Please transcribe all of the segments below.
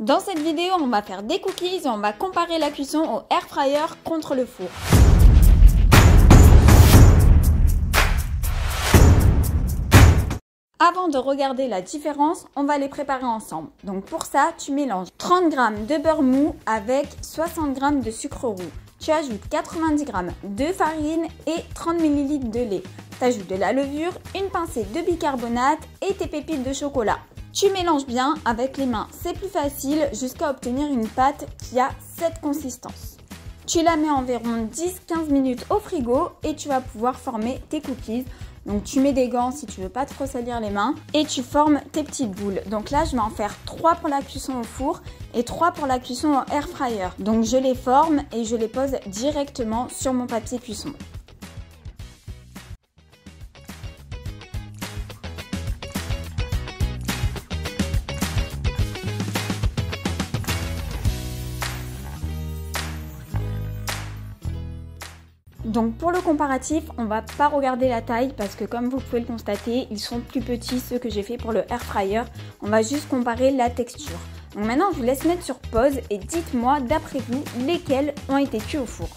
Dans cette vidéo, on va faire des cookies et on va comparer la cuisson au air fryer contre le four. Avant de regarder la différence, on va les préparer ensemble. Donc pour ça, tu mélanges 30 g de beurre mou avec 60 g de sucre roux. Tu ajoutes 90 g de farine et 30 ml de lait. Tu ajoutes de la levure, une pincée de bicarbonate et tes pépites de chocolat. Tu mélanges bien avec les mains, c'est plus facile jusqu'à obtenir une pâte qui a cette consistance. Tu la mets environ 10-15 minutes au frigo et tu vas pouvoir former tes cookies. Donc tu mets des gants si tu veux pas trop salir les mains et tu formes tes petites boules. Donc là je vais en faire 3 pour la cuisson au four et 3 pour la cuisson au air fryer. Donc je les forme et je les pose directement sur mon papier cuisson. Donc pour le comparatif, on va pas regarder la taille parce que comme vous pouvez le constater, ils sont plus petits ceux que j'ai fait pour le air fryer. On va juste comparer la texture. Donc maintenant, je vous laisse mettre sur pause et dites-moi d'après vous lesquels ont été cuits au four.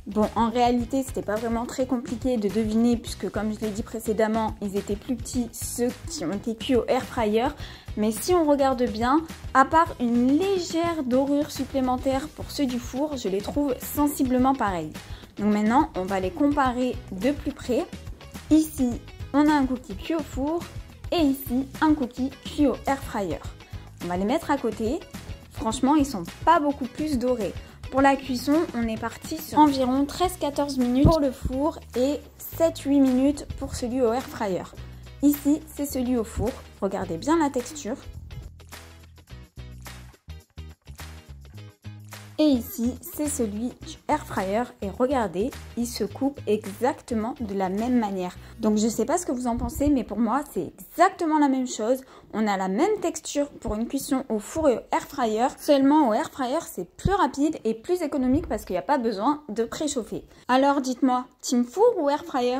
Bon, en réalité, c'était pas vraiment très compliqué de deviner puisque comme je l'ai dit précédemment, ils étaient plus petits ceux qui ont été cuits au air fryer. Mais si on regarde bien, à part une légère dorure supplémentaire pour ceux du four, je les trouve sensiblement pareils. Donc maintenant, on va les comparer de plus près. Ici, on a un cookie cuit au four et ici, un cookie cuit au air fryer. On va les mettre à côté. Franchement, ils sont pas beaucoup plus dorés. Pour la cuisson, on est parti sur environ 13-14 minutes pour le four et 7-8 minutes pour celui au air fryer. Ici, c'est celui au four. Regardez bien la texture. Et ici, c'est celui du air fryer. Et regardez, il se coupe exactement de la même manière. Donc, je ne sais pas ce que vous en pensez, mais pour moi, c'est exactement la même chose. On a la même texture pour une cuisson au four et au air fryer. Seulement, au air fryer, c'est plus rapide et plus économique parce qu'il n'y a pas besoin de préchauffer. Alors, dites-moi, team four ou air fryer ?